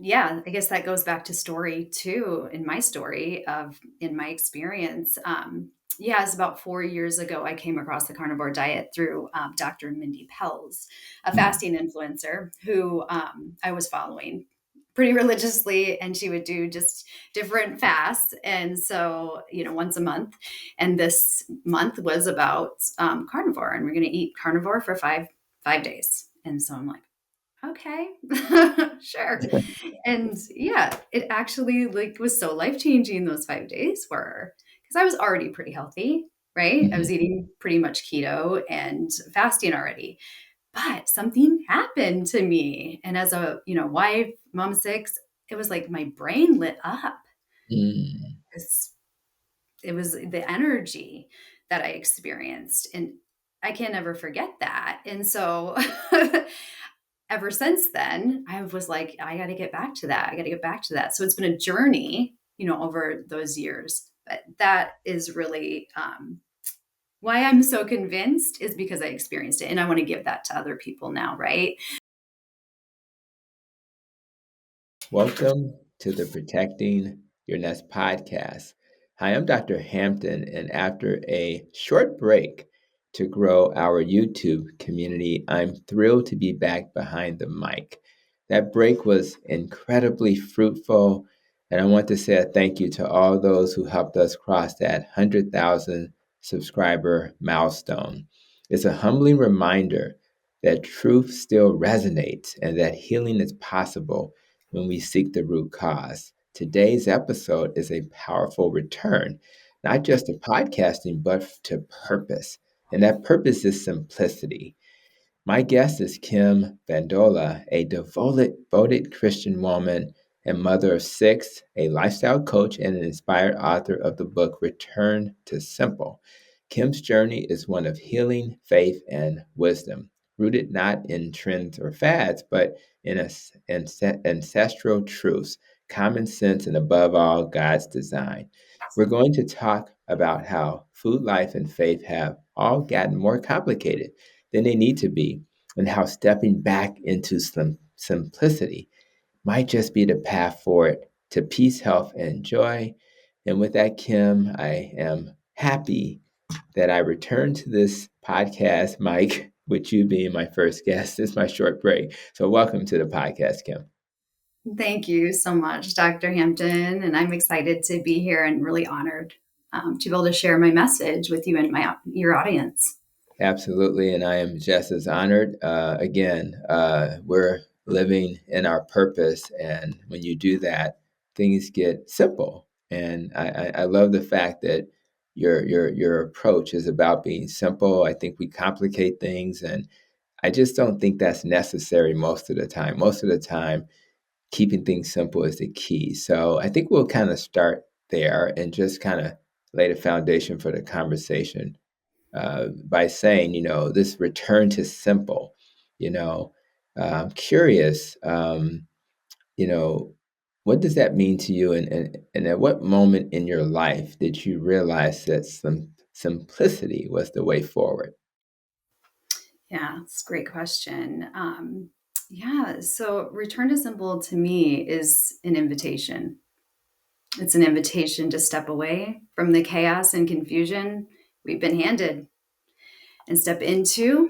yeah, I guess that goes back to story too, in my story in my experience. Yeah, it's about 4 years ago, I came across the carnivore diet through Dr. Mindy Pels, a Mm. fasting influencer who I was following pretty religiously, and she would do just different fasts. And so, once a month. And this month was about carnivore, and we're going to eat carnivore for five days. And so I'm like, okay, sure. And yeah, it actually was so life changing those 5 days were because I was already pretty healthy, right? I Mhm. was eating pretty much keto and fasting already, but something happened to me. And as a, wife, mom of six, it was like my brain lit up. Mm. It was the energy that I experienced. And I can never forget that. And so ever since then, I was like, I got to get back to that. I got to get back to that. So it's been a journey, over those years. But that is really why I'm so convinced is because I experienced it. And I want to give that to other people now, right? Welcome to the Protecting Your Nest podcast. Hi, I'm Dr. Hampton, and after a short break to grow our YouTube community, I'm thrilled to be back behind the mic. That break was incredibly fruitful, and I want to say a thank you to all those who helped us cross that 100,000 subscriber milestone. It's a humbling reminder that truth still resonates and that healing is possible when we seek the root cause. Today's episode is a powerful return, not just to podcasting, but to purpose. And that purpose is simplicity. My guest is Kim VanDolah, a devoted Christian woman and mother of six, a lifestyle coach, and an inspired author of the book Return to Simple. Kim's journey is one of healing, faith, and wisdom, rooted not in trends or fads, but in ancestral truths, common sense, and above all, God's design. We're going to talk about how food, life, and faith have all gotten more complicated than they need to be, and how stepping back into simplicity might just be the path forward to peace, health, and joy. And with that, Kim, I am happy that I returned to this podcast, Mike, with you being my first guest. This is my short break. So, welcome to the podcast, Kim. Thank you so much, Dr. Hampton. And I'm excited to be here and really honored to be able to share my message with you and your audience. Absolutely. And I am just as honored. We're living in our purpose. And when you do that, things get simple. And I love the fact that your approach is about being simple. I think we complicate things. And I just don't think that's necessary most of the time. Most of the time, keeping things simple is the key. So I think we'll kind of start there and just kind of lay the foundation for the conversation by saying, this return to simple, I'm curious, you know, what does that mean to you? And at what moment in your life did you realize that simplicity was the way forward? Yeah, it's a great question. Yeah, so return to simple to me is an invitation. It's an invitation to step away from the chaos and confusion we've been handed and step into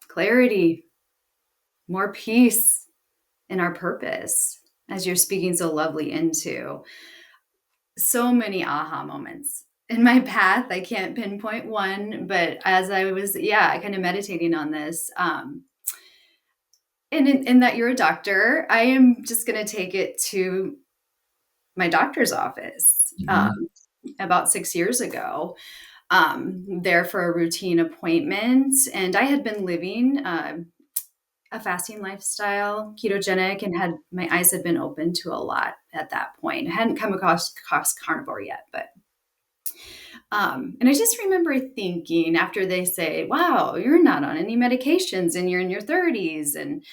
clarity, more peace in our purpose, as you're speaking so lovely into. So many aha moments in my path. I can't pinpoint one, but as I was, kind of meditating on this, and in that you're a doctor, I am just going to take it to my doctor's office Hmm. about 6 years ago, there for a routine appointment. And I had been living a fasting lifestyle, ketogenic, and my eyes had been open to a lot at that point. I hadn't come across carnivore yet, but and I just remember thinking after they say, wow, you're not on any medications and you're in your 30s. And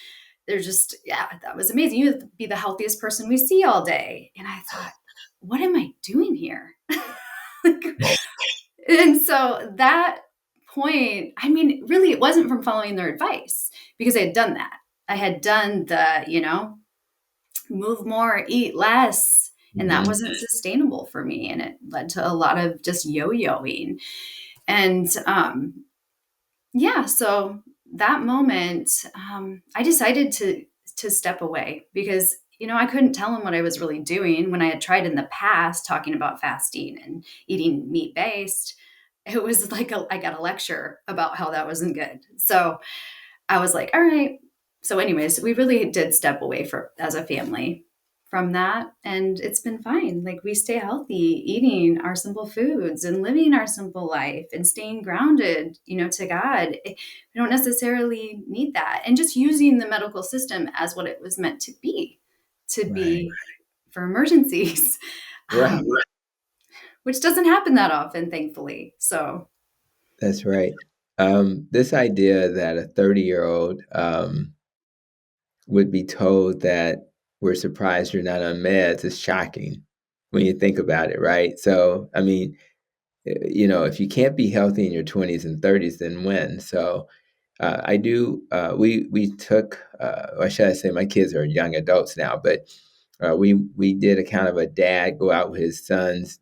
they're just, yeah, that was amazing. You would be the healthiest person we see all day. And I thought, what am I doing here? And so that point, I mean, really, it wasn't from following their advice because I had done that. I had done the, move more, eat less. And that Mhm. wasn't sustainable for me. And it led to a lot of just yo-yoing. And yeah, so that moment, I decided to step away because I couldn't tell him what I was really doing when I had tried in the past talking about fasting and eating meat based. It was like I got a lecture about how that wasn't good. So I was like, all right. So, anyways, we really did step away as a family from that. And it's been fine. Like, we stay healthy, eating our simple foods and living our simple life and staying grounded, to God. We don't necessarily need that. And just using the medical system as what it was meant to Right. be for emergencies, Right. um, which doesn't happen that often, thankfully. So, That's right. This idea that a 30-year-old would be told that we're surprised you're not on meds is shocking when you think about it, right? So, I mean, if you can't be healthy in your 20s and 30s, then when? So, I do. We took, or should I say, my kids are young adults now, but we did a kind of a dad go out with his son's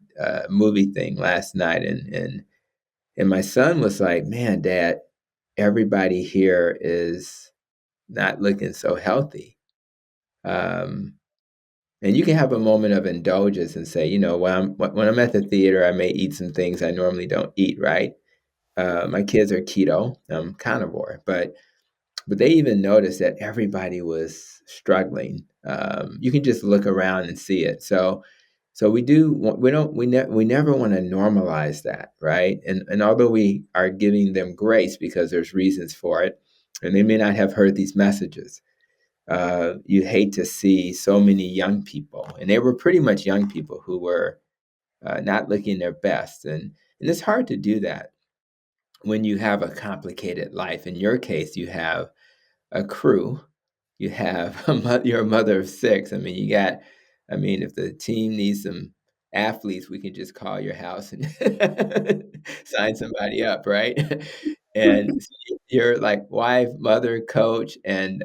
movie thing last night, and my son was like, "Man, Dad, everybody here is not looking so healthy." Um, and you can have a moment of indulgence and say, when I'm at the theater, I may eat some things I normally don't eat, right? My kids are keto, I'm carnivore, but they even noticed that everybody was struggling. You can just look around and see it. So we never want to normalize that, right? And although we are giving them grace because there's reasons for it, and they may not have heard these messages, you hate to see so many young people, and they were pretty much young people who were not looking their best, and it's hard to do that when you have a complicated life. In your case, you have a crew. You have you're a mother of six. If the team needs some athletes, we can just call your house and sign somebody up, right? And so you're like wife, mother, coach, and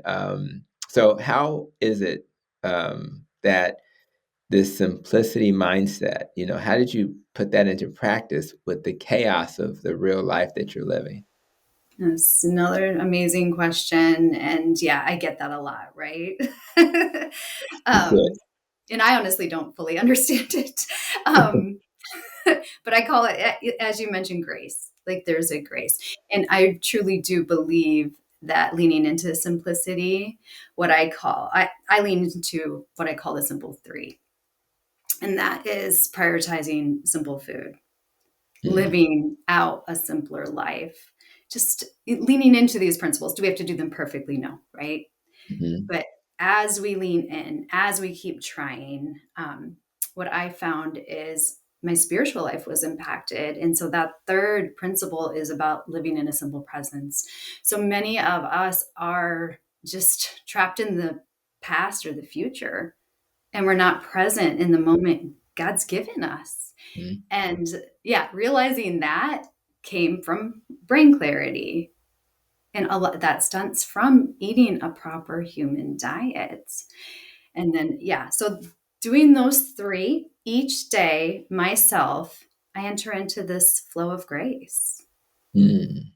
so how is it that this simplicity mindset? How did you put that into practice with the chaos of the real life that you're living? that's another amazing question. And yeah, I get that a lot, right? Good. um, and I honestly don't fully understand it. Um, but I call it, as you mentioned, grace. Like, there's a grace. And I truly do believe that leaning into simplicity, I lean into what I call the simple three. And that is prioritizing simple food, Mm, living out a simpler life, just leaning into these principles. Do we have to do them perfectly? No, right? mhm, But as we lean in, as we keep trying, what I found is my spiritual life was impacted. And so that third principle is about living in a simple presence. So many of us are just trapped in the past or the future, and we're not present in the moment God's given us. mhm, And yeah, realizing that came from brain clarity, and a lot that stunts from eating a proper human diet. And then, yeah, so doing those three each day myself, I enter into this flow of grace. mm.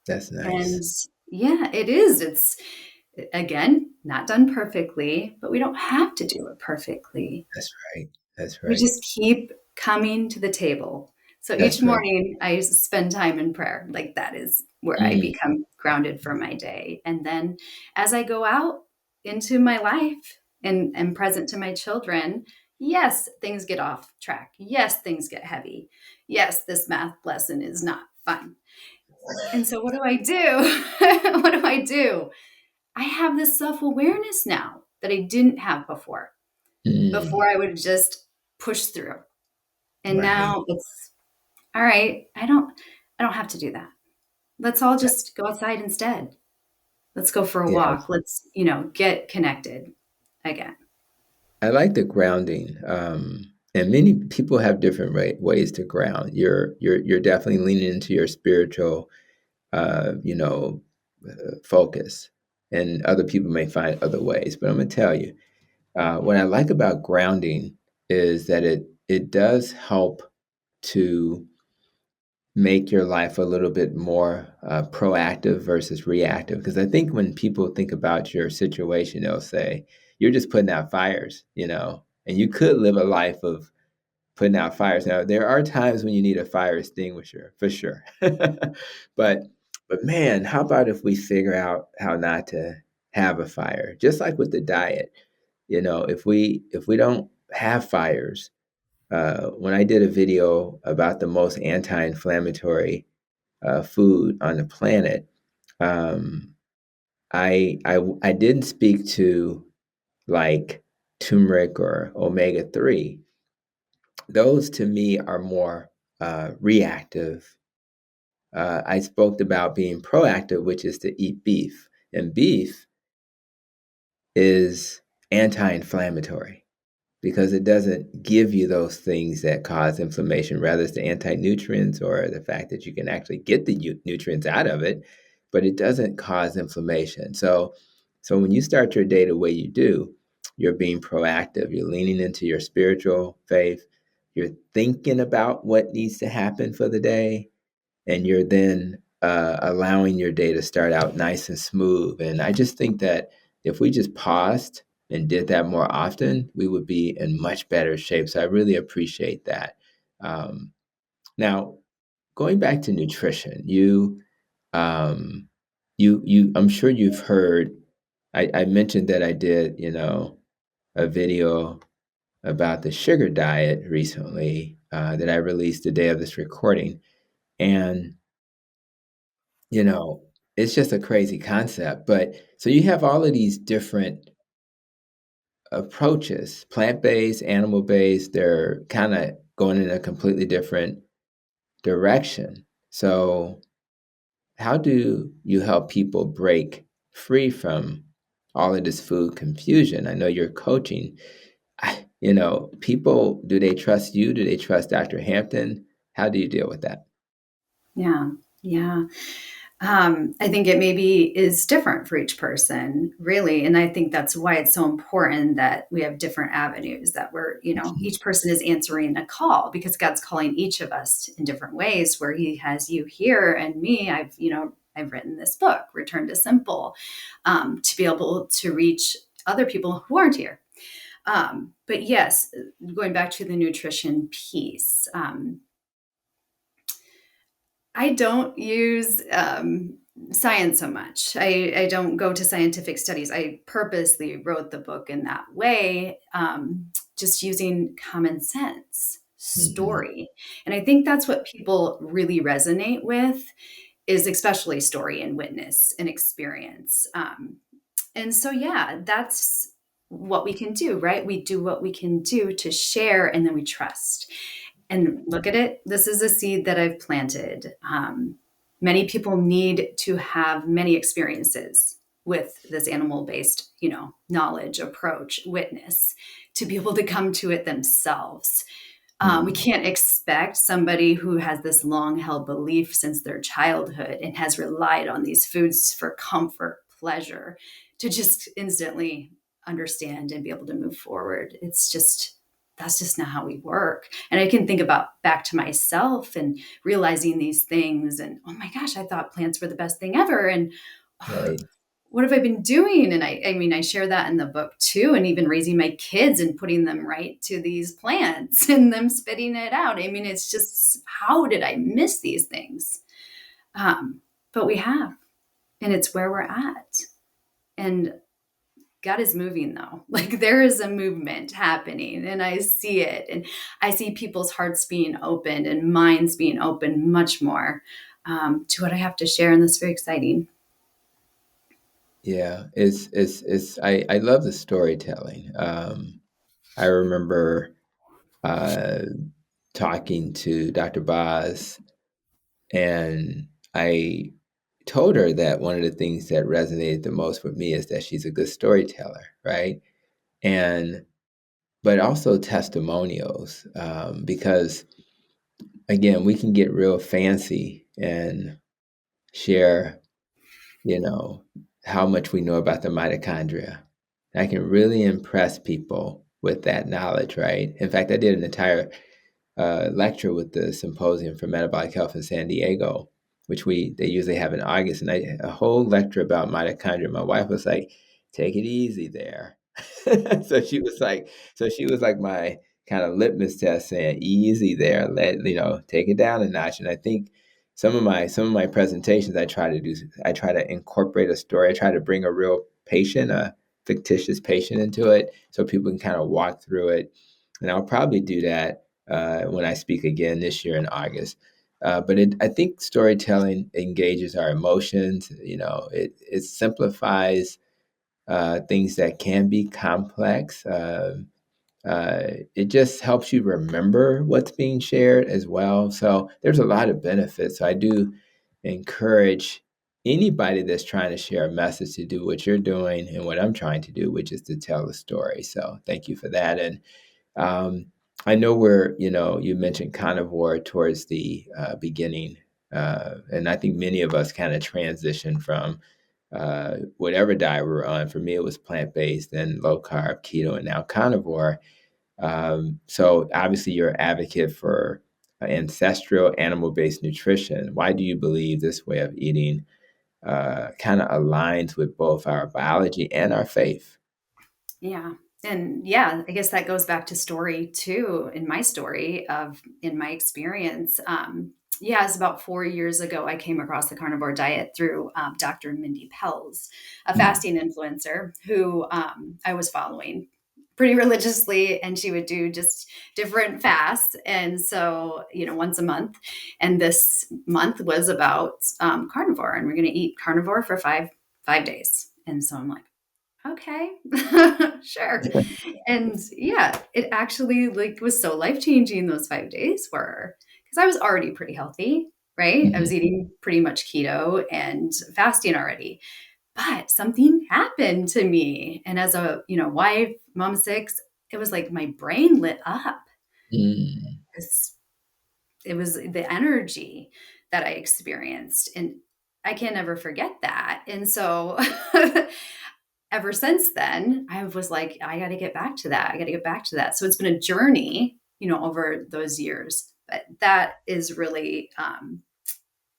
That's And nice. yeah, it is. It's, again, not done perfectly, but we don't have to do it perfectly. That's right. That's We right. just keep coming to the table. So each That's right. morning I spend time in prayer. Like, that is where I Mm, become grounded for my day. And then as I go out into my life and am present to my children, yes, things get off track. Yes, things get heavy. Yes, this math lesson is not fun. And so what do I do? What do I do? I have this self-awareness now that I didn't have before. Before, mm. I would just push through. And Right. now it's all right. I don't have to do that. Let's all just go outside instead. Let's go for a walk. Yes. Let's, get connected again. I like the grounding. And many people have different ways to ground. You're definitely leaning into your spiritual, uh, you know, focus, and other people may find other ways. But I'm gonna tell you, What I like about grounding is that it does help to make your life a little bit more proactive versus reactive. Because I think when people think about your situation, they'll say, you're just putting out fires, and you could live a life of putting out fires. Now, there are times when you need a fire extinguisher, for sure. but but man, how about if we figure out how not to have a fire? Just like with the diet, if we don't have fires, when I did a video about the most anti-inflammatory food on the planet, um, I didn't speak to like turmeric or omega 3. Those to me are more reactive. I spoke about being proactive, which is to eat beef, and beef is anti-inflammatory because it doesn't give you those things that cause inflammation. Rather, it's the anti-nutrients or the fact that you can actually get the nutrients out of it, but it doesn't cause inflammation. So when you start your day the way you do, you're being proactive. You're leaning into your spiritual faith. You're thinking about what needs to happen for the day, and you're then allowing your day to start out nice and smooth. And I just think that if we just paused and did that more often, we would be in much better shape. So I really appreciate that. Um, Now, going back to nutrition, um, I'm sure you've heard. I mentioned that I did, a video about the sugar diet recently that I released the day of this recording, and you know, it's just a crazy concept. But so you have all of these different approaches, plant-based, animal-based, they're kind of going in a completely different direction. So how do you help people break free from all of this food confusion? I know you're coaching. People, do they trust you? Do they trust Dr. Hampton? How do you deal with that? Yeah. Yeah. I think it maybe is different for each person, really. And I think that's why it's so important that we have different avenues, that each person is answering a call, because God's calling each of us in different ways. Where He has you here and me, I've written this book, Return to Simple, to be able to reach other people who aren't here. But yes, going back to the nutrition piece, I don't use science so much. I don't go to scientific studies. I purposely wrote the book in that way, just using common sense Hmm. story. And I think that's what people really resonate with, is especially story and witness and experience. And so, yeah, that's what we can do, right? We do what we can do to share, and then we trust. And look at it. This is a seed that I've planted. Many people need to have many experiences with this animal based, knowledge, approach, witness, to be able to come to it themselves. We Hmm. can't expect somebody who has this long held belief since their childhood and has relied on these foods for comfort, pleasure, to just instantly understand and be able to move forward. That's just not how we work. And I can think about back to myself and realizing these things, and oh my gosh, I thought plants were the best thing ever. And Right. what have I been doing? And I mean, I share that in the book too, and even raising my kids and putting them right to these plants and them spitting it out. I mean, it's just, how did I miss these things? But we have, and it's where we're at. And God is moving though. Like, there is a movement happening, and I see it. And I see people's hearts being opened and minds being opened much more to what I have to share. And that's very exciting. Yeah, I love the storytelling. I remember uh, talking to Dr. Boz, and I told her that one of the things that resonated the most with me is that she's a good storyteller, right? And but also testimonials, because again, we can get real fancy and share, you know, how much we know about the mitochondria. I can really impress people with that knowledge, right? In fact, I did an entire lecture with the Symposium for Metabolic Health in San Diego, which they usually have in August, and a whole lecture about mitochondria. My wife was like, "Take it easy there." so she was like my kind of litmus test, saying, "Easy there, take it down a notch." And I think some of my presentations, I try to incorporate a story. I try to bring a real patient, a fictitious patient, into it, so people can kind of walk through it. And I'll probably do that when I speak again this year in August. I think storytelling engages our emotions. It simplifies things that can be complex. It just helps you remember what's being shared as well. So there's a lot of benefits. So I do encourage anybody that's trying to share a message to do what you're doing and what I'm trying to do, which is to tell a story. So thank you for that. And um, I know you mentioned carnivore towards the beginning, and I think many of us kind of transitioned from whatever diet we were on. For me, it was plant based, then low carb, keto, and now carnivore. So obviously, you're an advocate for ancestral animal based nutrition. Why do you believe this way of eating kind of aligns with both our biology and our faith? Yeah. And yeah, I guess that goes back to story too, in my story of in my experience. Yeah, it's about 4 years ago, I came across the carnivore diet through Dr. Mindy Pels, a Mm, fasting influencer who I was following pretty religiously, and she would do just different fasts. And so, once a month. And this month was about carnivore, and we're going to eat carnivore for five days. And so I'm like, okay, sure. And yeah, it actually like was so life changing those 5 days were because I was already pretty healthy, right? I mhm, was eating pretty much keto and fasting already, but something happened to me. And as a wife, mom of six, it was like my brain lit up mm, because it was the energy that I experienced, and I can never forget that. And so ever since then, I was like, I got to get back to that. I got to get back to that. So it's been a journey, over those years. But that is really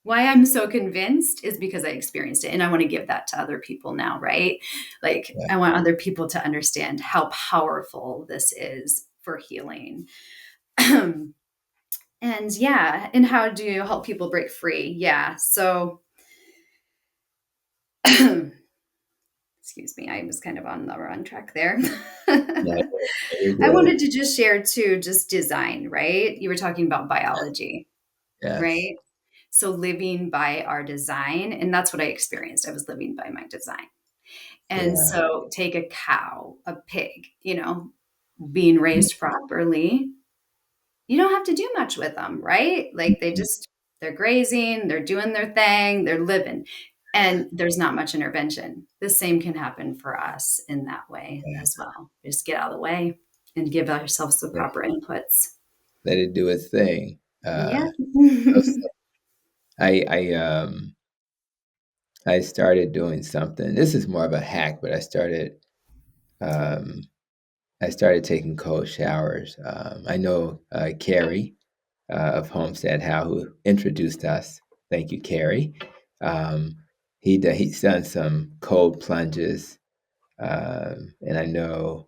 why I'm so convinced is because I experienced it. And I want to give that to other people now, right? Like, yeah. I want other people to understand how powerful this is for healing. And yeah. And how do you help people break free? Yeah. So, excuse me, I was kind of on the wrong track there. No, you're I good. wanted to just share too, just design, right? You were talking about biology, Yes. right? So living by our design, and that's what I experienced. I was living by my design. And Yeah. so take a cow, a pig, being Mm, raised properly, you don't have to do much with them, right? Like mm, they're grazing, they're doing their thing, they're living. And there's not much intervention. The same can happen for us in that way yeah. as well. Just get out of the way and give ourselves the Yeah. proper inputs. Let it do its thing. Yeah. So I started doing something. This is more of a hack, but um, I started taking cold showers. I know Carrie of Homestead How, who introduced us. Thank you, Carrie. Um, he's done some cold plunges, and I know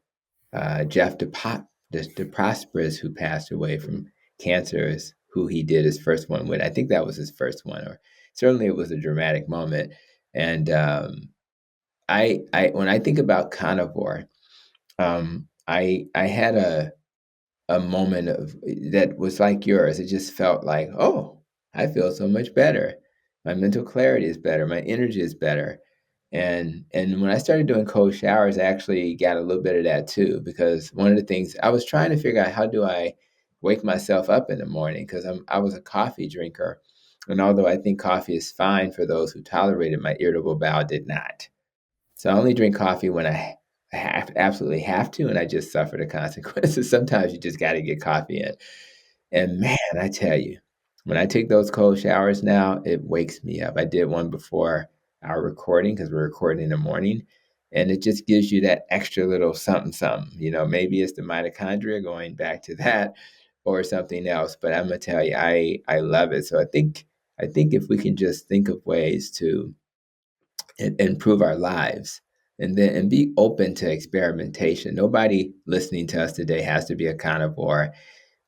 Jeff DeProsperous, who passed away from cancer, is who he did his first one with. I think that was his first one, or certainly it was a dramatic moment. And I when I think about carnivore, I had a moment of that was like yours. It just felt like, oh, I feel so much better. My mental clarity is better. My energy is better. And when I started doing cold showers, I actually got a little bit of that too, because one of the things I was trying to figure out, how do I wake myself up in the morning? Because I was a coffee drinker. And although I think coffee is fine for those who tolerate it, my irritable bowel did not. So I only drink coffee when absolutely have to, and I just suffer the consequences. Sometimes you just got to get coffee in. And man, I tell you, when I take those cold showers now, it wakes me up. I did one before our recording because we're recording in the morning, And it just gives you that extra little something, something. Maybe it's the mitochondria, going back to that, or something else. But I'm gonna tell you, I love it. So I think if we can just think of ways to improve our lives, and be open to experimentation. Nobody listening to us today has to be a carnivore,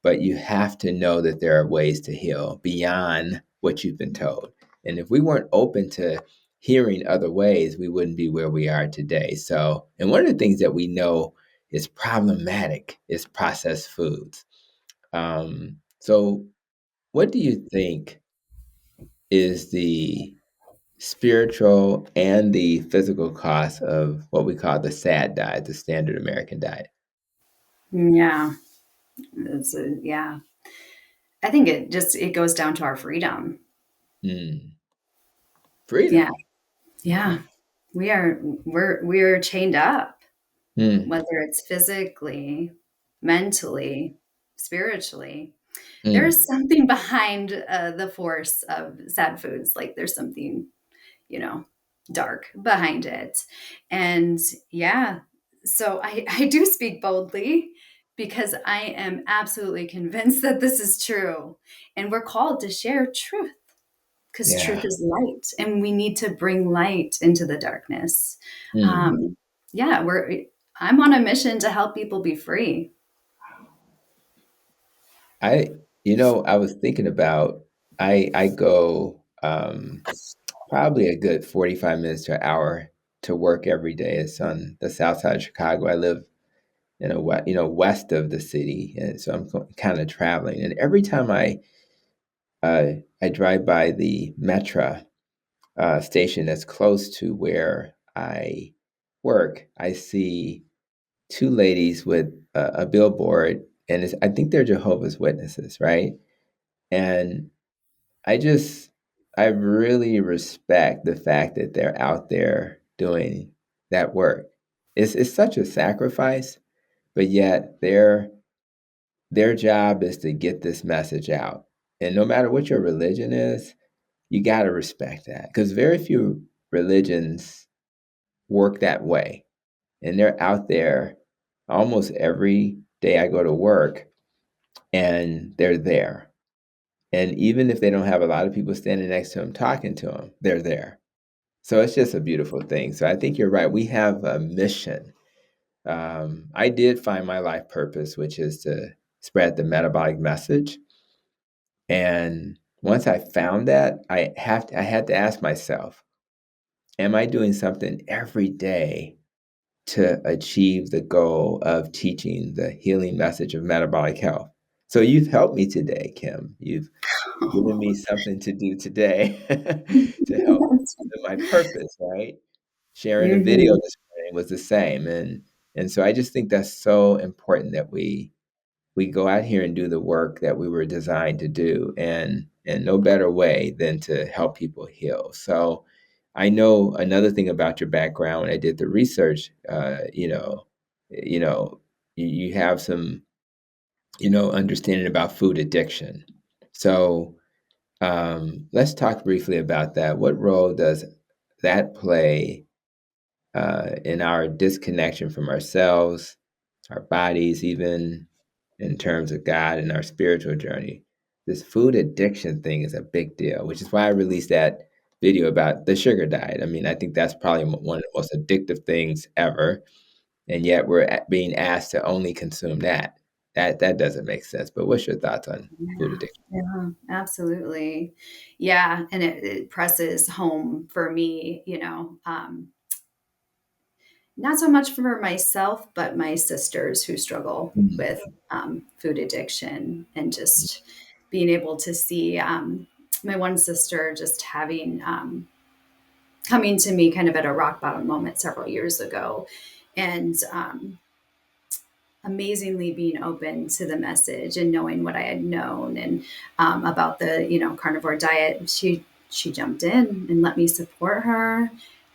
but you have to know that there are ways to heal beyond what you've been told. And if we weren't open to hearing other ways, we wouldn't be where we are today. So, and one of the things that we know is problematic is processed foods. So what do you think is the spiritual and the physical cost of what we call the SAD diet, the standard American diet? Yeah. Yeah. I think it goes down to our freedom. Mm, Yeah. freedom. Yeah. We're chained up, Mm, whether it's physically, mentally, spiritually. There's mm, something behind the force of sad foods. Like there's something, you know, dark behind it. And yeah, so I do speak boldly because I am absolutely convinced that this is true. And we're called to share truth because truth yeah. is light and we need to bring light into the darkness. Mm. Um, yeah, I'm on a mission to help people be free. I, I was thinking about, I go probably a good 45 minutes to an hour to work every day. It's on the south side of Chicago. I live west of the city, and so I'm kind of traveling. And every time I drive by the Metro station that's close to where I work, I see two ladies with a billboard, and I think they're Jehovah's Witnesses, right? And I just, I really respect the fact that they're out there doing that work. It's such a sacrifice, but yet their job is to get this message out. And no matter what your religion is, you got to respect that, because very few religions work that way. And they're out there almost every day I go to work, and they're there. And even if they don't have a lot of people standing next to them talking to them, they're there. So it's just a beautiful thing. So I think you're right. We have a mission. I did find my life purpose, which is to spread the metabolic message. And once I found that, I had to ask myself, am I doing something every day to achieve the goal of teaching the healing message of metabolic health? So you've helped me today, Kim. You've given me something to do today to help fulfill my purpose, right? Sharing a video Mhm. this morning was the same. And so I just think that's so important that we go out here and do the work that we were designed to do, and no better way than to help people heal. So I know another thing about your background. When I did the research, you know you have some understanding about food addiction. So let's talk briefly about that. What role does that play in our disconnection from ourselves, our bodies, even in terms of God and our spiritual journey? This food addiction thing is a big deal, which is why I released that video about the sugar diet. I mean, I think that's probably one of the most addictive things ever, and yet we're being asked to only consume that. That doesn't make sense. But what's your thoughts on food Yeah, addiction? yeah, absolutely. Yeah, and it presses home for me, not so much for myself, but my sisters who struggle Mm, with food addiction and just being able to see my one sister just having coming to me kind of at a rock bottom moment several years ago and amazingly being open to the message and knowing what I had known and about the carnivore diet. She jumped in and let me support her,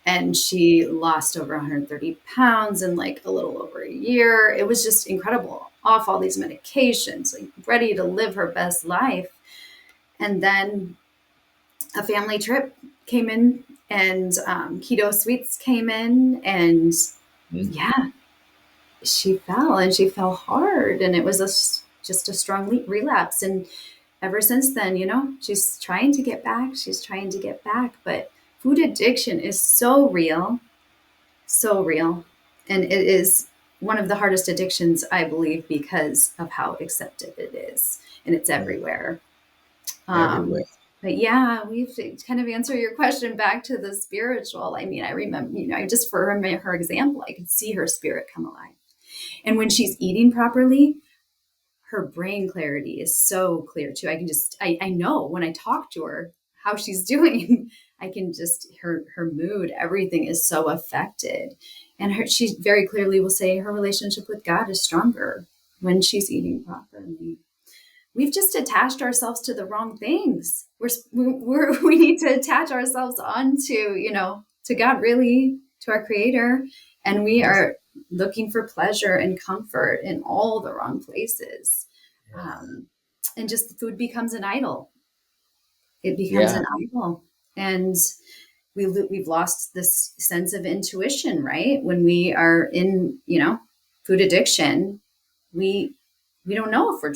and she lost over 130 pounds in like a little over a year. It was just incredible. Off all these medications, like ready to live her best life, and then a family trip came in and keto sweets came in, and Mm. yeah, she fell, and she fell hard, and it was just a strong relapse. And ever since then, she's trying to get back. She's trying to get back, but food addiction is so real, so real. And it is one of the hardest addictions, I believe, because of how accepted it is, and it's Yeah, everywhere. everywhere. But yeah, we've kind of answer your question back to the spiritual. I mean, I remember, I just for her example, I could see her spirit come alive. And when she's eating properly, her brain clarity is so clear too. I know when I talk to her how she's doing. I can just her mood, everything is so affected. And she very clearly will say her relationship with God is stronger when she's eating properly. We've just attached ourselves to the wrong things. We need to attach ourselves onto, to God, really, to our creator. And we Yes. are looking for pleasure and comfort in all the wrong places. Yeah. Um, and just food becomes an idol. It becomes Yeah. an idol. And we've lost this sense of intuition, right? When we are in, food addiction, we we don't know if we're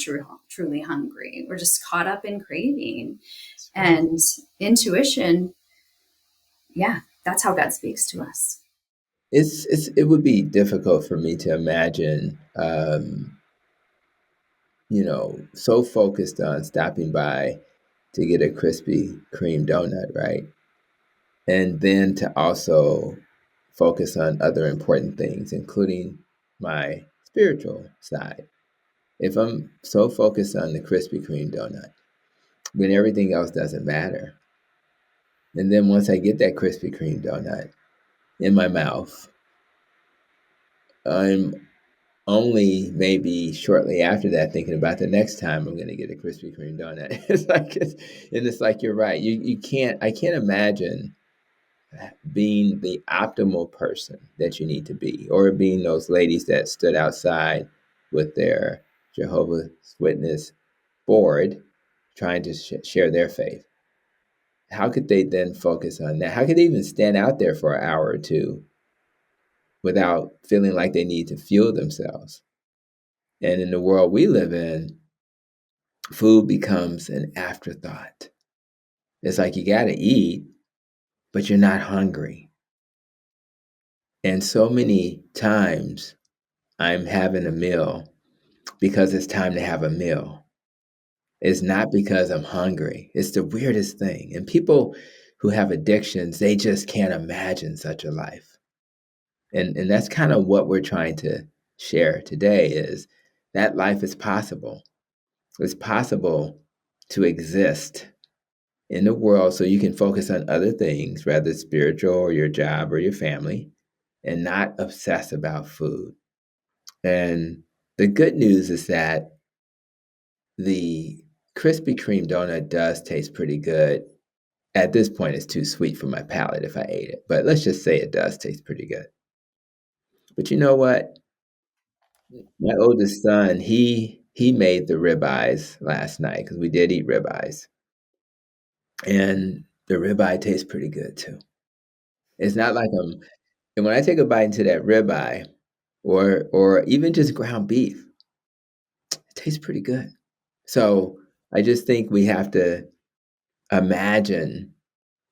truly hungry. We're just caught up in craving That's right. and intuition. Yeah, that's how God speaks to us. It would be difficult for me to imagine, so focused on stopping by to get a Krispy Kreme donut, right? And then to also focus on other important things, including my spiritual side. If I'm so focused on the Krispy Kreme donut, then everything else doesn't matter. And then once I get that Krispy Kreme donut in my mouth, I'm only maybe shortly after that thinking about the next time I'm going to get a Krispy Kreme donut. And it's like you're right. You can't. I can't imagine being the optimal person that you need to be, or being those ladies that stood outside with their Jehovah's Witness board, trying to share their faith. How could they then focus on that? How could they even stand out there for an hour or two without feeling like they need to fuel themselves? And in the world we live in, food becomes an afterthought. It's like you got to eat, but you're not hungry. And so many times I'm having a meal because it's time to have a meal. It's not because I'm hungry. It's the weirdest thing. And people who have addictions, they just can't imagine such a life. And that's kind of what we're trying to share today, is that life is possible. It's possible to exist in the world so you can focus on other things, whether it's spiritual or your job or your family, and not obsess about food. And the good news is that the Krispy Kreme donut does taste pretty good. At this point, it's too sweet for my palate if I ate it, but let's just say it does taste pretty good. But you know what? My oldest son, he made the ribeyes last night because we did eat ribeyes, and the ribeye tastes pretty good too. It's not like and when I take a bite into that ribeye, or even just ground beef, it tastes pretty good. So I just think we have to imagine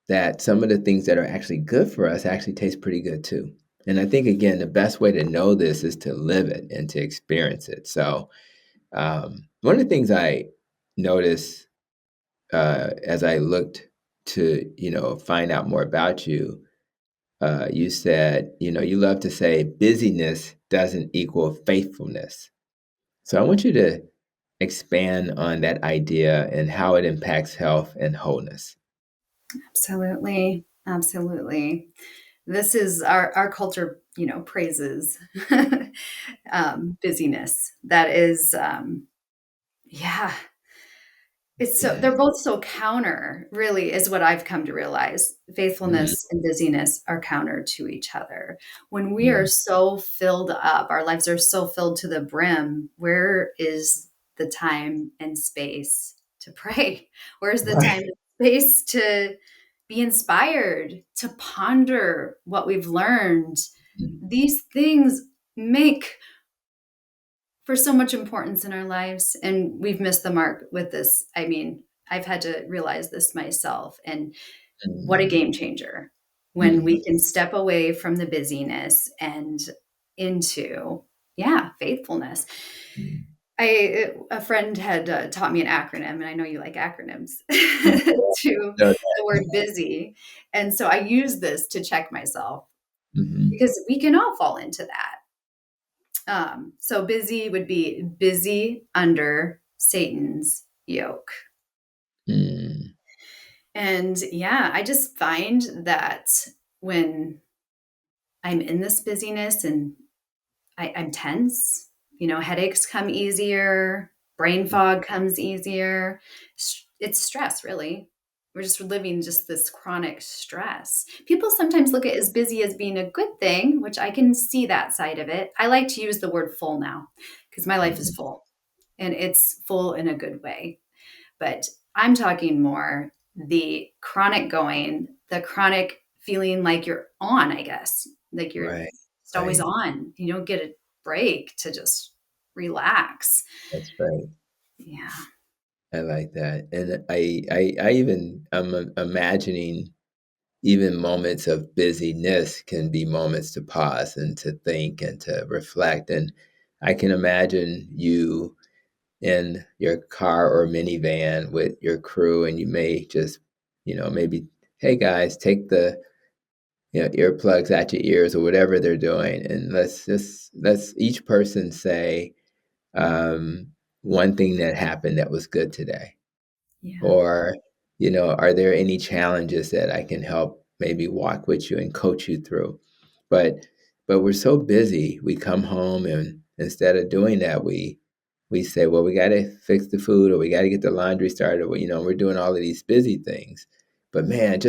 that some of the things that are actually good for us actually taste pretty good too. And I think, again, the best way to know this is to live it and to experience it. So one of the things I noticed as I looked to, find out more about you, you said, you love to say busyness doesn't equal faithfulness. So I want you to expand on that idea and how it impacts health and wholeness. Absolutely. Absolutely. This is our culture, praises busyness. That is, yeah, it's so Yeah. they're both so counter, really, is what I've come to realize. Mm, Faithfulness and busyness are counter to each other. When we are mm. so filled up, our lives are so filled to the brim, where is the time and space to pray? Where's the time Right. and space to be inspired, to ponder what we've learned. Mm, These things make for so much importance in our lives, and we've missed the mark with this. I mean, I've had to realize this myself, and what a mm, game changer when mm, we can step away from the busyness and into, yeah, faithfulness. mm. A friend had taught me an acronym, and I know you like acronyms, Mm. to No, the word busy. And so I use this to check myself, mhm. because we can all fall into that. So busy would be busy under Satan's yoke. Mm, And yeah, I just find that when I'm in this busyness and I'm tense, headaches come easier, brain fog comes easier. It's stress, really. We're just living just this chronic stress. People sometimes look at as busy as being a good thing, which I can see that side of it. I like to use the word full now because my life is mhm. full, and it's full in a good way. But I'm talking more the chronic going, the chronic feeling like you're on, I guess, like you're Right, just always right. on. You don't get a break to just relax. That's right. Yeah. I like that, and I even I'm imagining even moments of busyness can be moments to pause and to think and to reflect, and I can imagine you in your car or minivan with your crew, and you may just, maybe, "Hey, guys, take the, earplugs out your ears," or whatever they're doing, and let's each person say, um, one thing that happened that was good today. Yeah. Or, are there any challenges that I can help maybe walk with you and coach you through? But we're so busy. We come home and instead of doing that, we say, well, we got to fix the food or we got to get the laundry started. Or, we're doing all of these busy things. But man,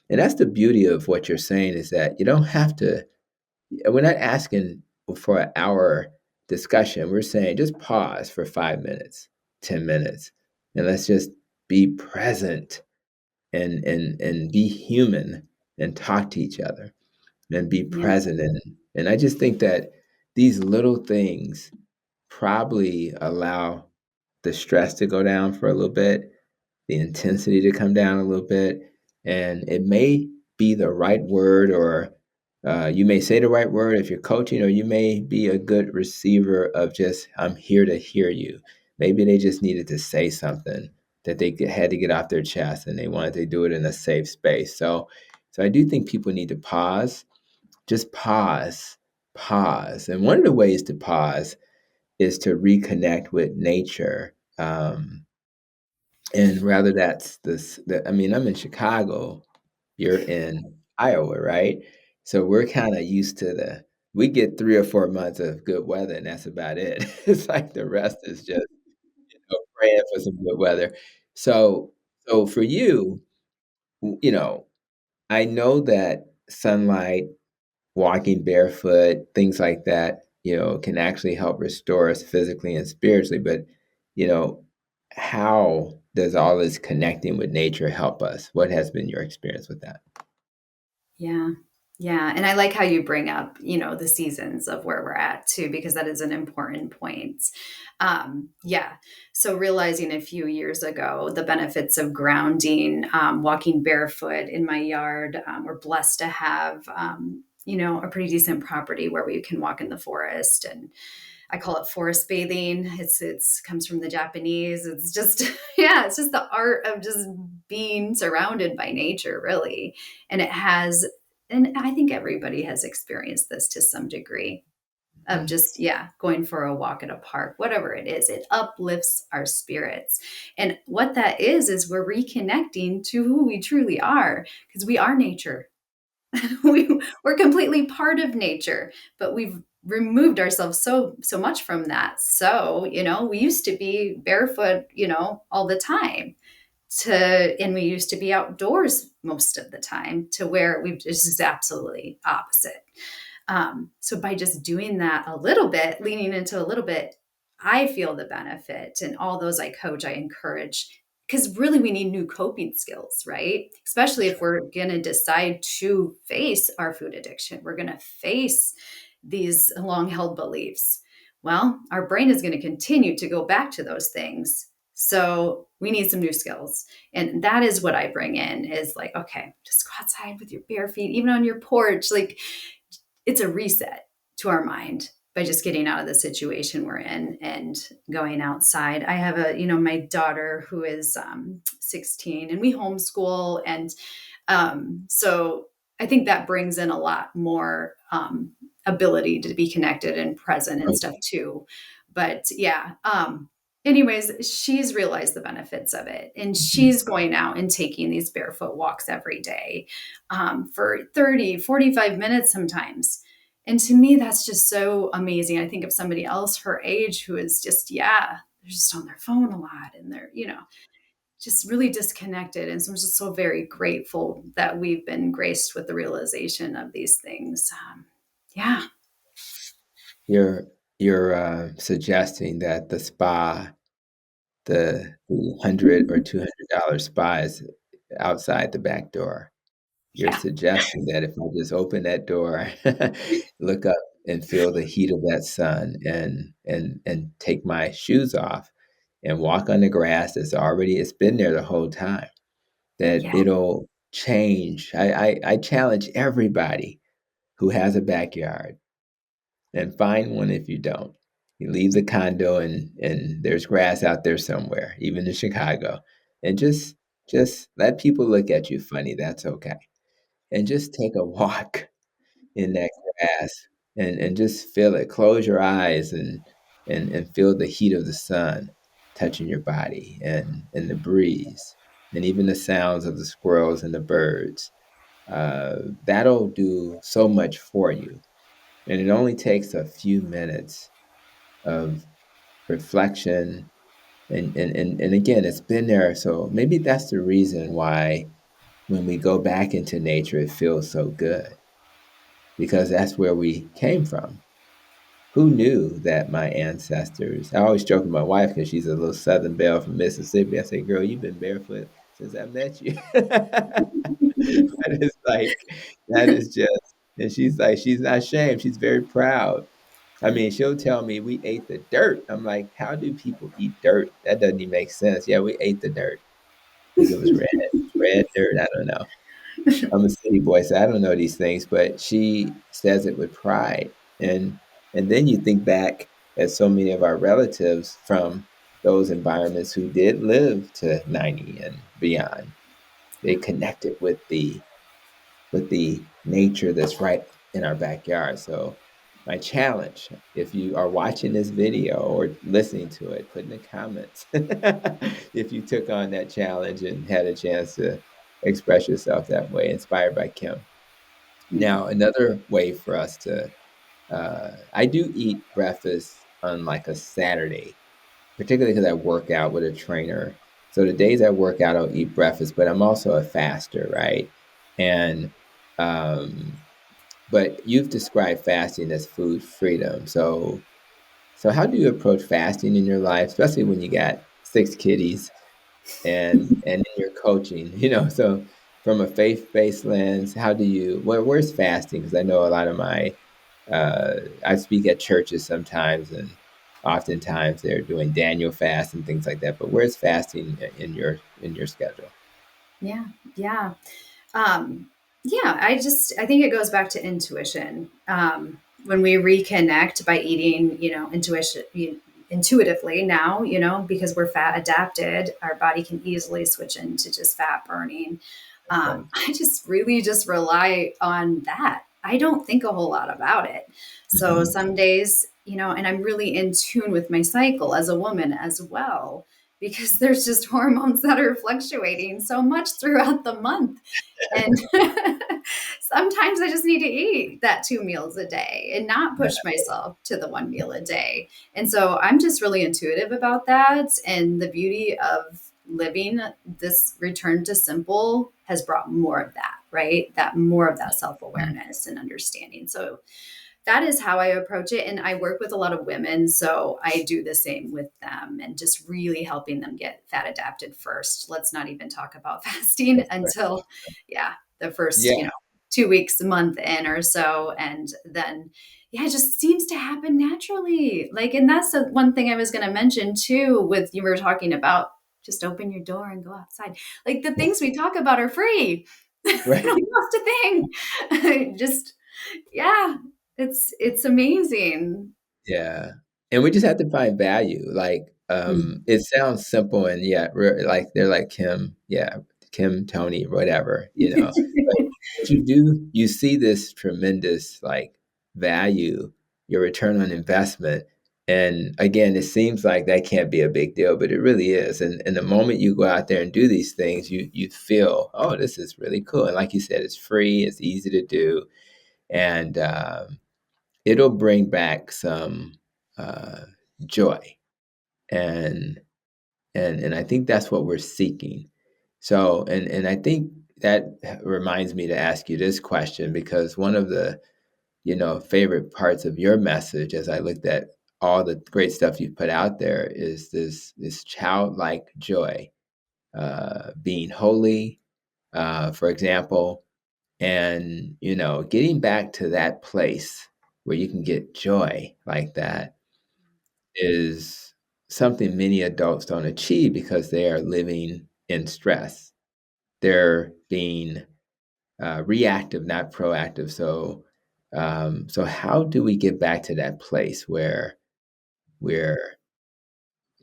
and that's the beauty of what you're saying is that you don't have to, we're not asking for an hour discussion. We're saying just pause for 5 minutes, 10 minutes, and let's just be present and be human and talk to each other and be Yeah. present. And I just think that these little things probably allow the stress to go down for a little bit, the intensity to come down a little bit, and it may be the right word, or you may say the right word if you're coaching, or you may be a good receiver of just, I'm here to hear you. Maybe they just needed to say something that had to get off their chest and they wanted to do it in a safe space. So I do think people need to pause, just pause, pause. And one of the ways to pause is to reconnect with nature. And rather that's I mean, I'm in Chicago, you're in Iowa, right? So we're kind of used to we get 3 or 4 months of good weather, and that's about it. It's like the rest is just, praying for some good weather. So, for you, I know that sunlight, walking barefoot, things like that, can actually help restore us physically and spiritually. But, you know, how does all this connecting with nature help us? What has been your experience with that? Yeah. Yeah. And I like how you bring up, the seasons of where we're at too, because that is an important point. Yeah. So realizing a few years ago the benefits of grounding, walking barefoot in my yard. We're blessed to have, a pretty decent property where we can walk in the forest, and I call it forest bathing. It's comes from the Japanese. It's just yeah, it's just the art of just being surrounded by nature, really. And and I think everybody has experienced this to some degree of Mhm. just, yeah, going for a walk at a park, whatever it is. It uplifts our spirits. And what that is we're reconnecting to who we truly are, because we are nature. We're completely part of nature, but we've removed ourselves so much from that. So, we used to be barefoot, all the time, and we used to be outdoors most of the time, to where we've just absolutely opposite. So by just doing that a little bit, leaning into a little bit, I feel the benefit. And all those I coach, I encourage because really we need new coping skills, right? Especially if we're going to decide to face our food addiction, we're going to face these long held beliefs. Well, our brain is going to continue to go back to those things. So we need some new skills. And that is what I bring in is like, okay, just go outside with your bare feet, even on your porch. Like it's a reset to our mind by just getting out of the situation we're in and going outside. I have my daughter who is 16 and we homeschool. And so I think that brings in a lot more ability to be connected and present and stuff too. But yeah, anyways, she's realized the benefits of it and she's going out and taking these barefoot walks every day for 30, 45 minutes sometimes. And to me, that's just so amazing. I think of somebody else her age who is just, yeah, they're just on their phone a lot and they're, just really disconnected. And so I'm just so very grateful that we've been graced with the realization of these things. Yeah. You're suggesting that the spa, the $100 or $200 spa is outside the back door. You're Yeah. suggesting that if I just open that door, look up and feel the heat of that sun and take my shoes off and walk on the grass it's been there the whole time, that Yeah. it'll change. I challenge everybody who has a backyard, and find one if you don't. You leave the condo and there's grass out there somewhere, even in Chicago, and just let people look at you funny. That's okay. And just take a walk in that grass and just feel it. Close your eyes and feel the heat of the sun touching your body and the breeze and even the sounds of the squirrels and the birds. That'll do so much for you. And it only takes a few minutes of reflection. And again, it's been there. So maybe that's the reason why when we go back into nature, it feels so good because that's where we came from. Who knew that my ancestors? I always joke with my wife because she's a little Southern belle from Mississippi. I say, "Girl, you've been barefoot since I met you." But it's like that is just, and she's like, she's not ashamed. She's very proud. I mean, she'll tell me we ate the dirt. I'm like, how do people eat dirt? That doesn't even make sense. Yeah, we ate the dirt because it was red dirt. I don't know. I'm a city boy, so I don't know these things, but she says it with pride. And then you think back at so many of our relatives from those environments who did live to 90 and beyond. They connected with the nature that's right in our backyard. So my challenge, if you are watching this video or listening to it, put in the comments if you took on that challenge and had a chance to express yourself that way, inspired by Kim. Now, another way for us to, I do eat breakfast on like a Saturday, particularly because I work out with a trainer. So the days I work out, I'll eat breakfast, but I'm also a faster, right? And um, but you've described fasting as food freedom. So how do you approach fasting in your life, especially when you got six kitties and in your coaching? So from a faith-based lens, how do you where's fasting? Because I know a lot of my I speak at churches sometimes, and oftentimes they're doing Daniel fast and things like that. But where's fasting in your schedule? Yeah. Yeah. Um, yeah, I think it goes back to intuition. When we reconnect by eating, intuitively now, because we're fat adapted, our body can easily switch into just fat burning. Right. I just really just rely on that. I don't think a whole lot about it. So Mhm. some days, and I'm really in tune with my cycle as a woman as well, because there's just hormones that are fluctuating so much throughout the month. And sometimes I just need to eat that 2 meals a day and not Yeah. push myself to the 1 meal a day. And so I'm just really intuitive about that. And the beauty of living this return to simple has brought more of that, right? That more of that self Mhm. awareness and understanding. So that is how I approach it. And I work with a lot of women, so I do the same with them and just really helping them get fat adapted first. Let's not even talk about fasting That's right. until, yeah, the first, Yeah. 2 weeks, a month in or so. And then, yeah, it just seems to happen naturally. Like, and that's the one thing I was going to mention too, with you were talking about just open your door and go outside. Like the things we talk about are free. I Right. don't cost a thing. Just, yeah, it's amazing. Yeah. And we just have to find value. Like, Mm. it sounds simple and yeah, like they're like Kim, yeah, Kim, Tony, whatever, but you see this tremendous like value, your return on investment. And again, it seems like that can't be a big deal, but it really is. And the moment you go out there and do these things, you feel, oh, this is really cool. And like you said, it's free, it's easy to do, and it'll bring back some uh, joy, and and I think that's what we're seeking. So, and I think that reminds me to ask you this question, because one of the favorite parts of your message, as I looked at all the great stuff you've put out there, is this childlike joy, being holy, for example, and getting back to that place where you can get joy like that is something many adults don't achieve because they are living in stress. They're being reactive, not proactive. So how do we get back to that place where we're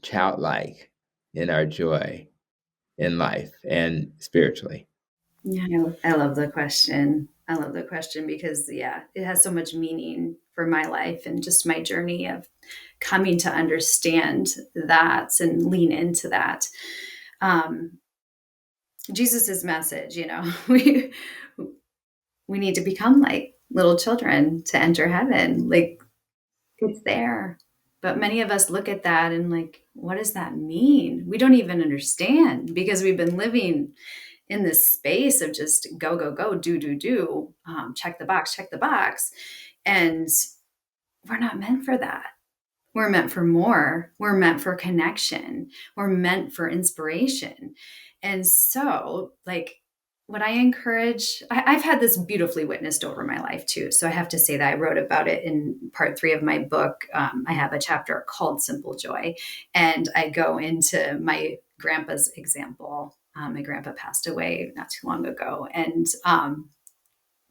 childlike in our joy in life and spiritually? Yeah, I love the question. I love the question because, yeah, it has so much meaning for my life and just my journey of coming to understand that and lean into that. Um, Jesus's message, we need to become like little children to enter heaven. Like it's there. But many of us look at that and like, what does that mean? We don't even understand because we've been living in this space of just go, go, go, do, check the box. And we're not meant for that. We're meant for more. We're meant for connection. We're meant for inspiration. And so, like, what I encourage, I've had this beautifully witnessed over my life too. So I have to say that I wrote about it in part 3 of my book. I have a chapter called Simple Joy, and I go into my grandpa's example. My grandpa passed away not too long ago, and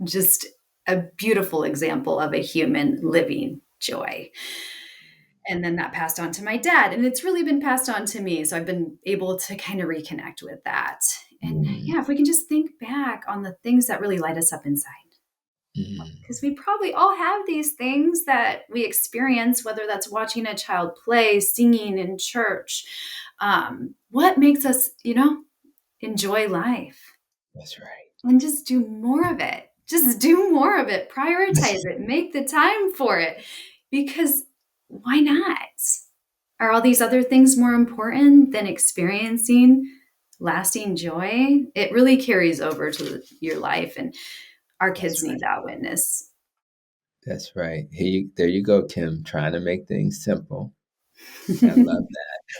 just a beautiful example of a human living joy. And then that passed on to my dad, and it's really been passed on to me, so I've been able to kind of reconnect with that. And Mm, yeah, if we can just think back on the things that really light us up inside, mm, because we probably all have these things that we experience, whether that's watching a child play, singing in church. What makes us, enjoy life? that's right. And just do more of it. Just do more of it. Prioritize it. Make the time for it. Because why not? Are all these other things more important than experiencing lasting joy? It really carries over to your life, and our That's kids need right. that witness. That's right. There you go, Kim, trying to make things simple. I love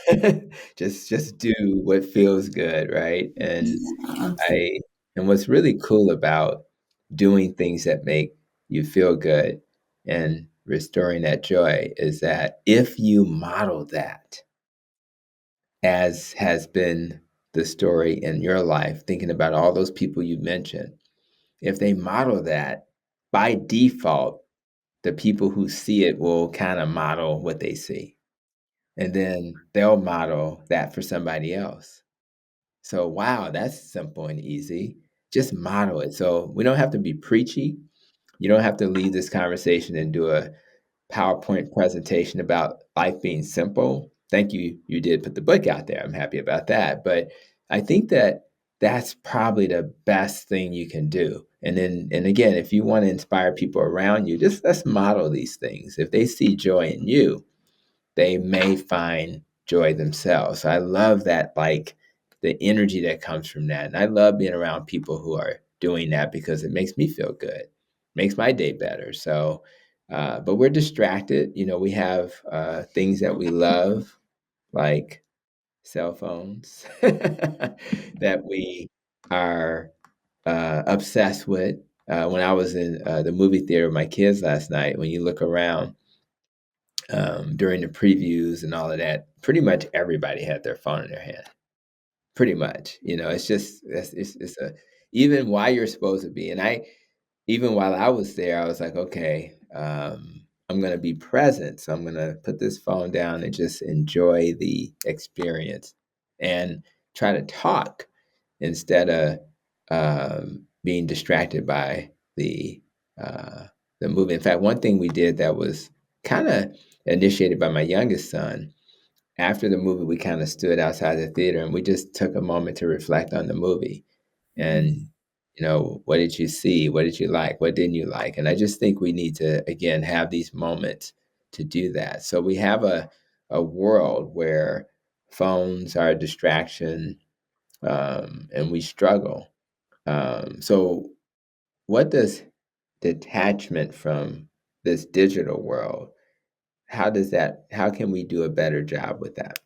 that. Just do what feels good, right? Yeah. I and what's really cool about doing things that make you feel good and restoring that joy is that if you model that, as has been the story in your life, thinking about all those people you mentioned, if they model that, by default, the people who see it will kind of model what they see. And then they'll model that for somebody else. So, wow, that's simple and easy. Just model it. So, we don't have to be preachy. You don't have to leave this conversation and do a PowerPoint presentation about life being simple. Thank you. You did put the book out there. I'm happy about that. But I think that that's probably the best thing you can do. And again, if you want to inspire people around you, just let's model these things. If they see joy in you, they may find joy themselves. So I love that, like the energy that comes from that. And I love being around people who are doing that because it makes me feel good, makes my day better. So But we're distracted. We have things that we love, like cell phones, that we are obsessed with. When I was in the movie theater with my kids last night, when you look around during the previews and all of that, pretty much everybody had their phone in their hand. Pretty much, it's just it's a even while you're supposed to be, and even while I was there, I was like, okay, I'm going to be present. So I'm going to put this phone down and just enjoy the experience and try to talk instead of being distracted by the movie. In fact, one thing we did that was kind of initiated by my youngest son. After the movie, we kind of stood outside the theater and we just took a moment to reflect on the movie Mhm. and what did you see, what did you like, what didn't you like? And I just think we need to again have these moments to do that. So we have a world where phones are a distraction, and we struggle. So what does detachment from this digital world, how can we do a better job with that?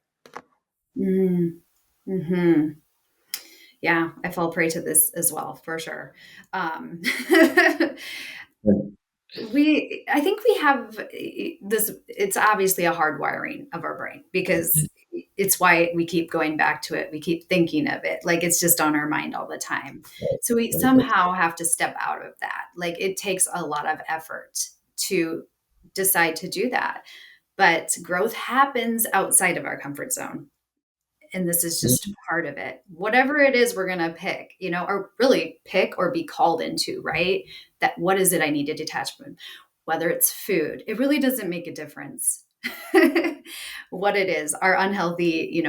Mm. Mhm. Yeah, I fall prey to this as well, for sure. Um, I think we have this, it's obviously a hardwiring of our brain because it's why we keep going back to it. We keep thinking of it. Like it's just on our mind all the time. So we 100%. somehow have to step out of that. Like it takes a lot of effort to decide to do that. But growth happens outside of our comfort zone, and this is just part of it. Whatever it is we're going to pick, or really pick or be called into, right? That what is it I need to detach from? Whether it's food, it really doesn't make a difference. What it is, our unhealthy,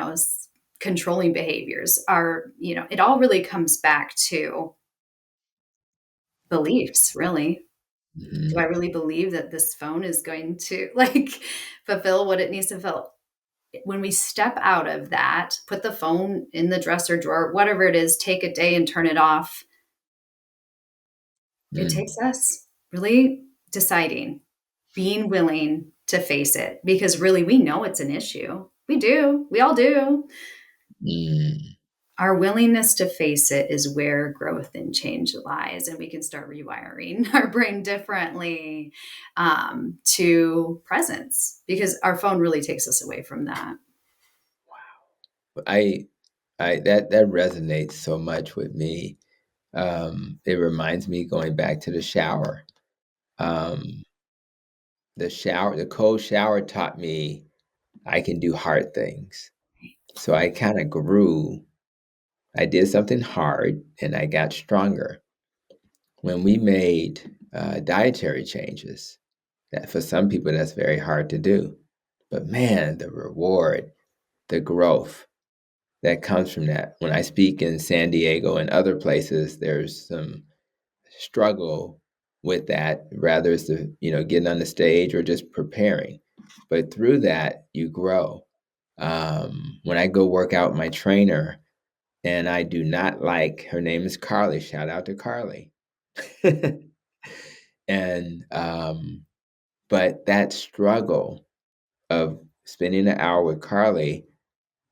controlling behaviors are, it all really comes back to beliefs, really. Do I Mhm. really believe that this phone is going to like fulfill what it needs to fulfill? When we step out of that, put the phone in the dresser drawer, whatever it is, take a day and turn it off. It takes Mm, us really deciding, being willing to face it because really we know it's an issue. We do. We all do. mm, Our willingness to face it is where growth and change lies, and we can start rewiring our brain differently to presence because our phone really takes us away from that. I that resonates so much with me. It reminds me going back to the shower. Um, the cold shower taught me I can do hard things. So I kind of grew. I did something hard and I got stronger. When we made dietary changes, that for some people that's very hard to do. But man, the reward, the growth that comes from that. When I speak in San Diego and other places, there's some struggle with that, rather it's the getting on the stage or just preparing. But through that, you grow. When I go work out with my trainer, and I do not like her name is Carly. Shout out to Carly. and but that struggle of spending an hour with Carly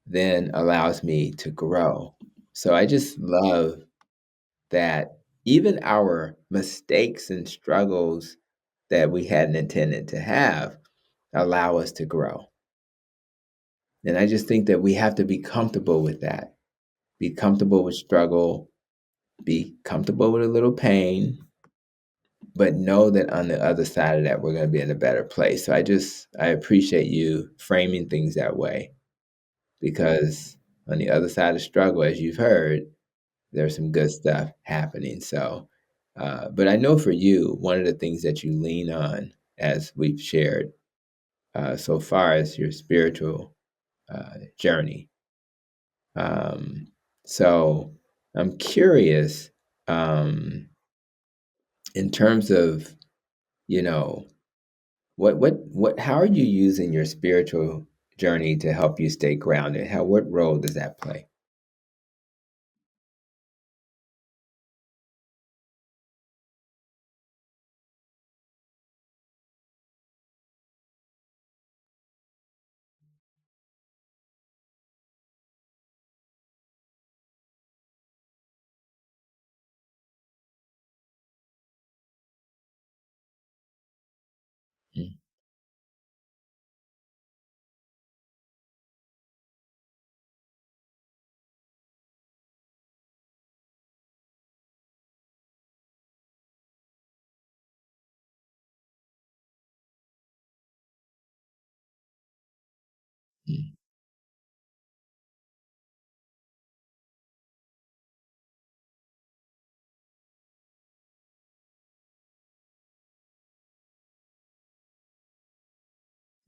then allows me to grow. So I just love that even our mistakes and struggles that we hadn't intended to have allow us to grow. And I just think that we have to be comfortable with that. Be comfortable with struggle, be comfortable with a little pain, but know that on the other side of that, we're going to be in a better place. So I appreciate you framing things that way because on the other side of struggle, as you've heard, there's some good stuff happening. So, but I know for you, one of the things that you lean on, as we've shared so far, is your spiritual journey. Um, so, I'm curious in terms of you know how are you using your spiritual journey to help you stay grounded? What role does that play?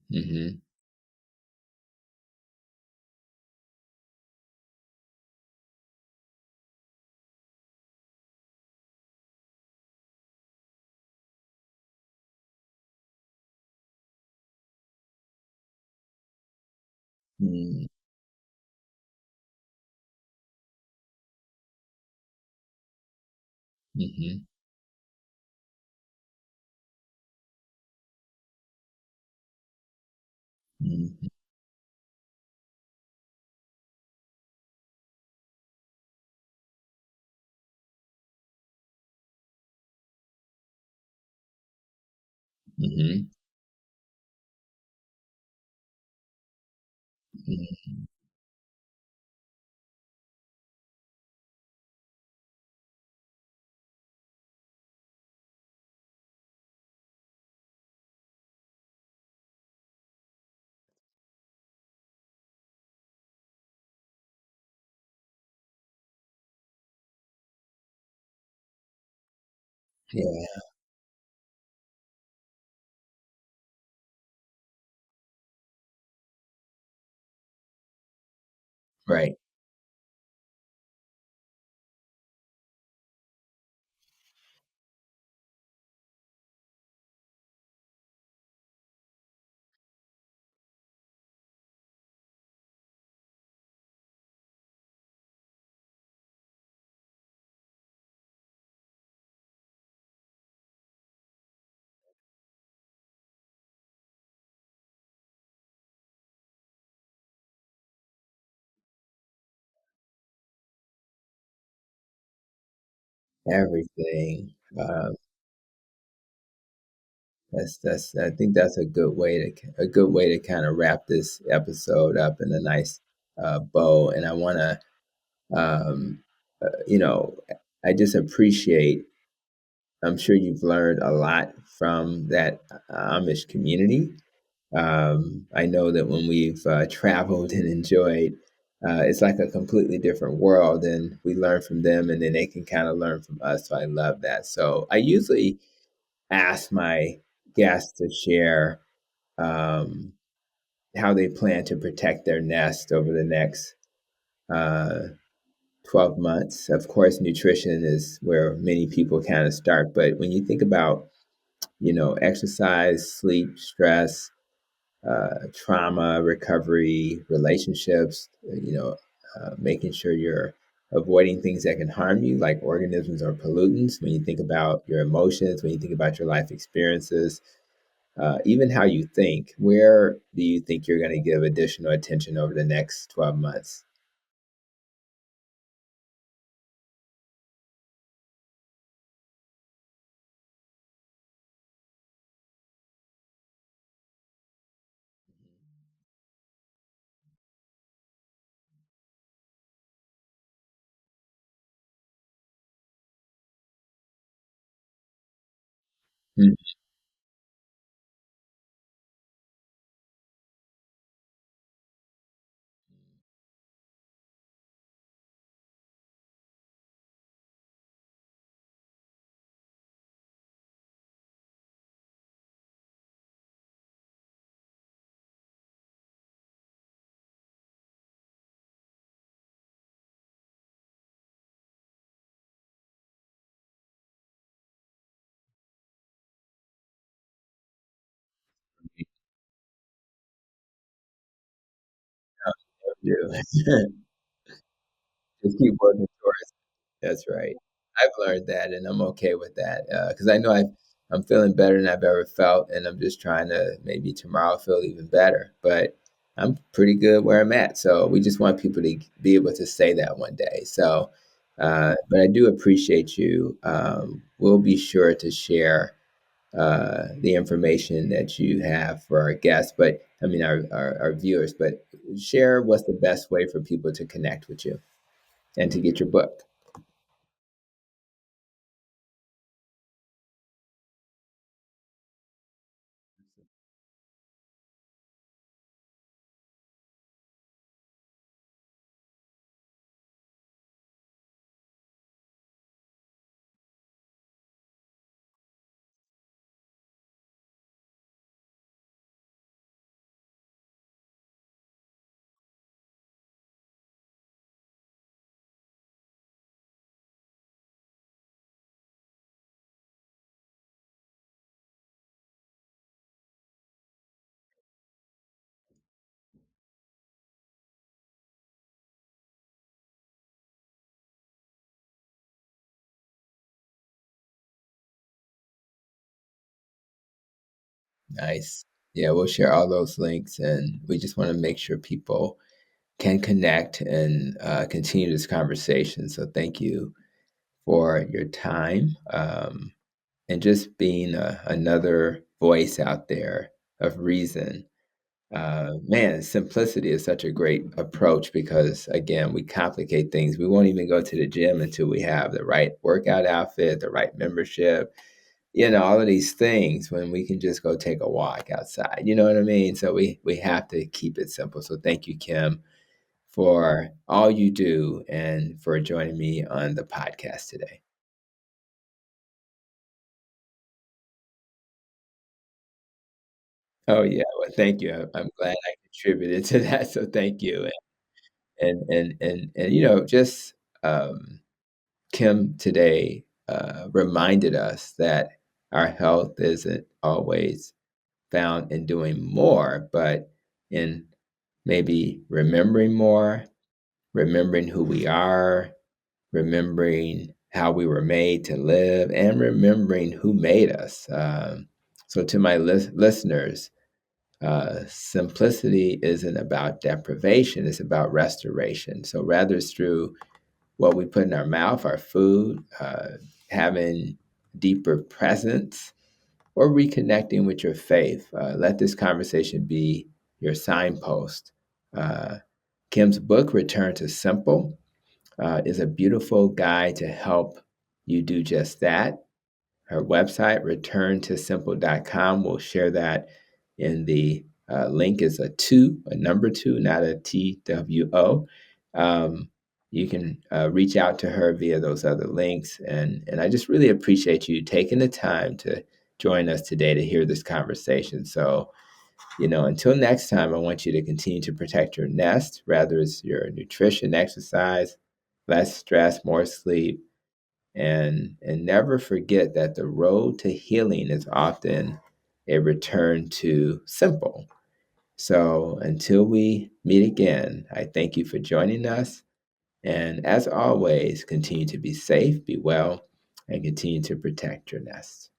Mhm. Mm. Mhm. Mhm. Mhm. Mhm. Yeah, right. Everything. That's I think that's a good way a good way to kinda wrap this episode up in a nice, bow, and I wanna, um, you know, I just appreciate I'm sure you've learned a lot from that Amish community. I know that when we've traveled and enjoyed, it's like a completely different world, and we learn from them, and then they can kind of learn from us. So I love that. So I usually ask my guests to share um, how they plan to protect their nest over the next uh, 12 months. Of course, nutrition is where many people kind of start, but when you think about exercise, sleep, stress, trauma, recovery, relationships, making sure you're avoiding things that can harm you, like organisms or pollutants. When you think about your emotions, when you think about your life experiences, even how you think, where do you think you're going to give additional attention over the next 12 months? Mm. Yeah. Just keep working towards. That's right. I've learned that, and I'm okay with that, because I know I'm feeling better than I've ever felt, and I'm just trying to maybe tomorrow feel even better, but I'm pretty good where I'm at, so we just want people to be able to say that one day, so, but I do appreciate you. We'll be sure to share, the information that you have for our guests, but I mean, our viewers, but share what's the best way for people to connect with you and to get your book. Nice. Yeah, we'll share all those links, and we just want to make sure people can connect and continue this conversation. So thank you for your time, and just being another voice out there of reason. Man, simplicity is such a great approach because, again, we complicate things. We won't even go to the gym until we have the right workout outfit, the right membership, all of these things when we can just go take a walk outside. You know what I mean? So we have to keep it simple. So thank you, Kim, for all you do and for joining me on the podcast today. Oh yeah, well, thank you. I'm glad I contributed to that. So thank you. And just um, Kim today reminded us that our health isn't always found in doing more, but in maybe remembering more, remembering who we are, remembering how we were made to live, and remembering who made us. So, to my listeners, simplicity isn't about deprivation, it's about restoration. So, rather, it's through what we put in our mouth, our food, having deeper presence, or reconnecting with your faith. Let this conversation be your signpost. Uh, Kim's book, Return to Simple, is a beautiful guide to help you do just that. Her website, returntosimple.com, will share that in the link is a number two, not a TWO. You can reach out to her via those other links. And I just really appreciate you taking the time to join us today to hear this conversation. So, until next time, I want you to continue to protect your nest, rather it's your nutrition, exercise, less stress, more sleep, and never forget that the road to healing is often a return to simple. So until we meet again, I thank you for joining us. And as always, continue to be safe, be well, and continue to protect your nest.